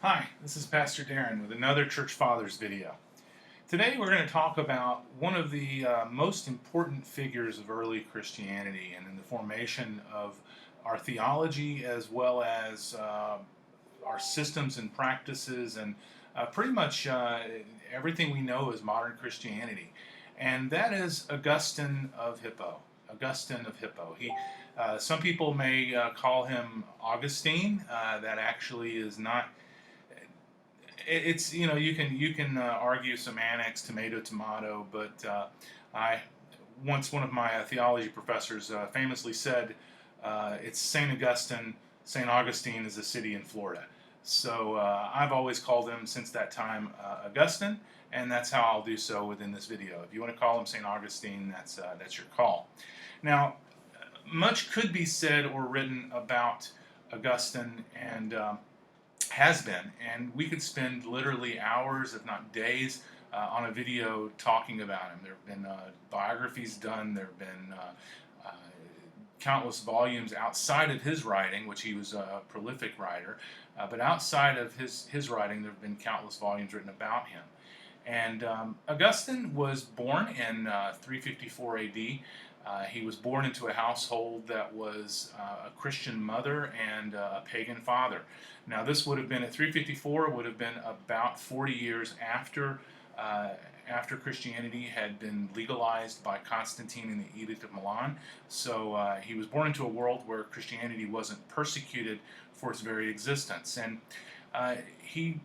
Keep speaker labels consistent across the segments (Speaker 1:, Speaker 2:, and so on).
Speaker 1: Hi, this is Pastor Darren with another Church Fathers video. Today we're going to talk about one of the most important figures of early Christianity and in the formation of our theology as well as our systems and practices and pretty much everything we know as modern Christianity. And that is Augustine of Hippo. Augustine of Hippo. Some people may call him Augustine. That actually is not. It's you can argue semantics, tomato tomato, but I once one of my theology professors famously said it's Saint Augustine. Saint Augustine is a city in Florida. So I've always called him since that time Augustine, and that's how I'll do so within this video. If you want to call him Saint Augustine, that's your call. Now, much could be said or written about Augustine and has been, and we could spend literally hours, if not days, on a video talking about him. There have been biographies done, there have been countless volumes outside of his writing, which he was a prolific writer, but outside of his writing, there have been countless volumes written about him. And Augustine was born in 354 AD. He was born into a household that was a Christian mother and a pagan father. Now, this would have been at 354, would have been about 40 years after Christianity had been legalized by Constantine in the Edict of Milan. So he was born into a world where Christianity wasn't persecuted for its very existence. And he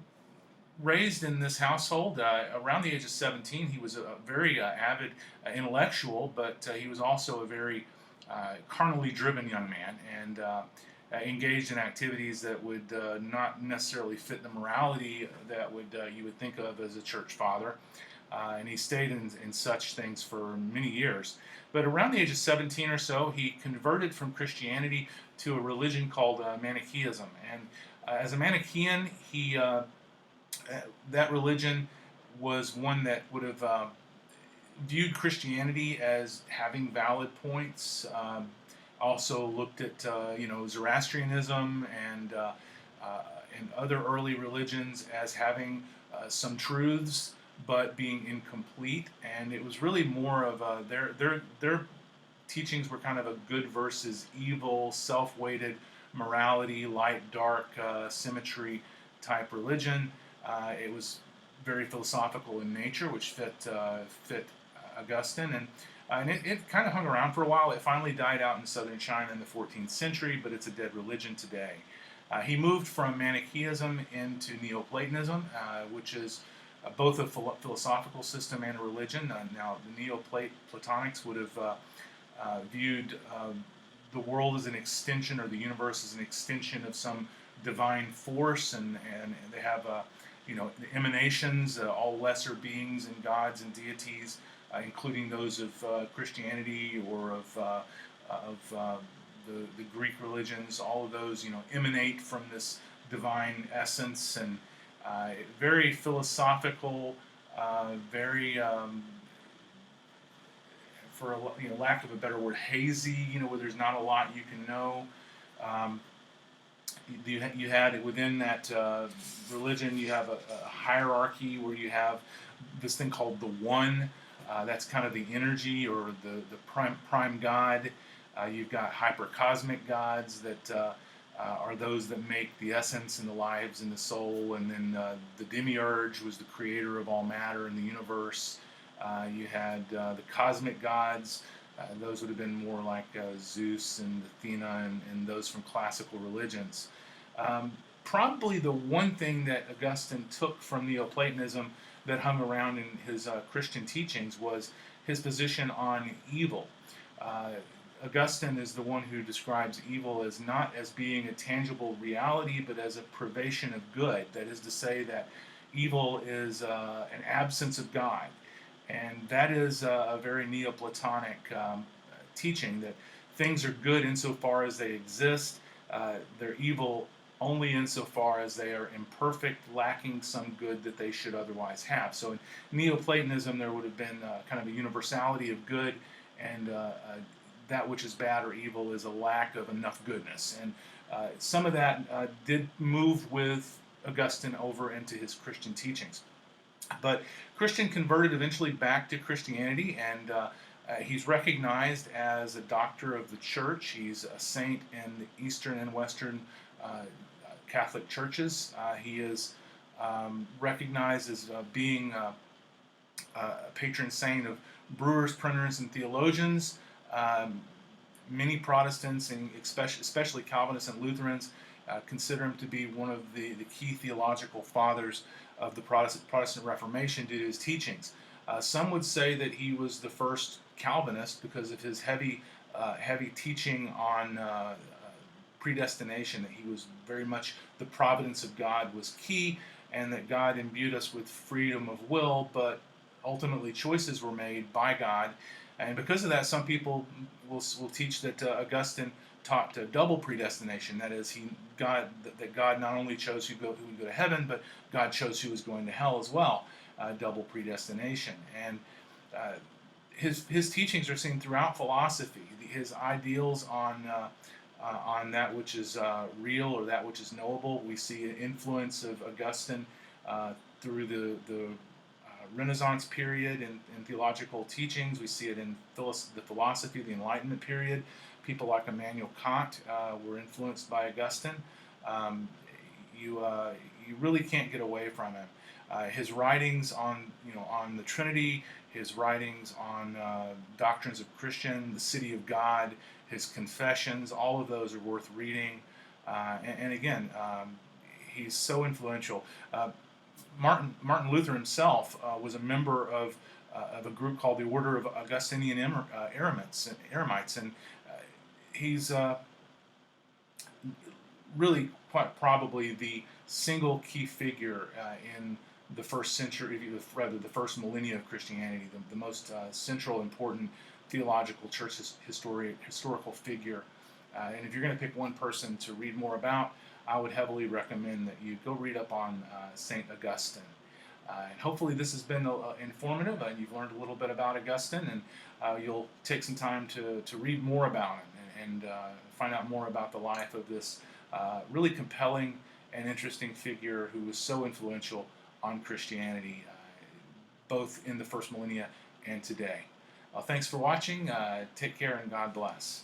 Speaker 1: raised in this household. Around the age of 17, he was a very avid intellectual, but he was also a very carnally driven young man, and engaged in activities that would not necessarily fit the morality that you would think of as a church father. And he stayed in such things for many years. But around the age of 17 or so, he converted from Christianity to a religion called Manichaeism. And as a Manichaean, that religion was one that would have viewed Christianity as having valid points. Also looked at Zoroastrianism and other early religions as having some truths, but being incomplete. And it was really more of their teachings were kind of a good versus evil, self-weighted morality, light, dark, symmetry type religion. It was very philosophical in nature, which fit Augustine, and it kind of hung around for a while. It finally died out in southern China in the 14th century, but it's a dead religion today. He moved from Manichaeism into Neoplatonism, which is both a philosophical system and a religion. Now, the Neoplatonics would have viewed the world as an extension, or the universe as an extension of some divine force, and they have the emanations, all lesser beings and gods and deities, including those of Christianity or of the Greek religions. All of those, emanate from this divine essence, and very philosophical, very, for lack of a better word, hazy. Where there's not a lot you can know. You had within that religion, you have a hierarchy where you have this thing called the One. That's kind of the energy, or the prime God. You've got hypercosmic gods that are those that make the essence and the lives and the soul. And then the demiurge was the creator of all matter in the universe. You had the cosmic gods. Those would have been more like Zeus and Athena and those from classical religions. Probably the one thing that Augustine took from Neoplatonism that hung around in his Christian teachings was his position on evil. Augustine is the one who describes evil as not as being a tangible reality, but as a privation of good. That is to say that evil is an absence of God. And that is a very Neoplatonic teaching, that things are good insofar as they exist. They're evil only insofar as they are imperfect, lacking some good that they should otherwise have. So in Neoplatonism, there would have been kind of a universality of good, and that which is bad or evil is a lack of enough goodness. And some of that did move with Augustine over into his Christian teachings. But Christian converted eventually back to Christianity, and he's recognized as a doctor of the church. He's a saint in the Eastern and Western Catholic churches. He is recognized as being a patron saint of brewers, printers, and theologians. Many Protestants, and especially Calvinists and Lutherans, consider him to be one of the key theological fathers of the Protestant Reformation due to his teachings. Some would say that he was the first Calvinist because of his heavy teaching on predestination, that he was very much the providence of God was key, and that God imbued us with freedom of will, but ultimately choices were made by God. And because of that, some people will teach that Augustine taught double predestination. That is, that God not only chose who would go to heaven, but God chose who was going to hell as well. Double predestination. And his teachings are seen throughout philosophy. His ideals on that which is real or that which is knowable. We see an influence of Augustine through the Renaissance period in theological teachings. We see it in the philosophy of the Enlightenment period. People like Immanuel Kant were influenced by Augustine. You really can't get away from him. His writings on the Trinity, his writings on doctrines of Christian, the City of God, his confessions, all of those are worth reading. And again, he's so influential. Martin Luther himself was a member of a group called the Order of Augustinian Eremites, and he's really quite probably the single key figure in the first century, rather the first millennia of Christianity, the most central, important theological church historical figure. And if you're going to pick one person to read more about, I would heavily recommend that you go read up on St. Augustine. And hopefully this has been informative, and you've learned a little bit about Augustine, and you'll take some time to read more about him and find out more about the life of this really compelling and interesting figure who was so influential on Christianity, both in the first millennia and today. Thanks for watching. Take care, and God bless.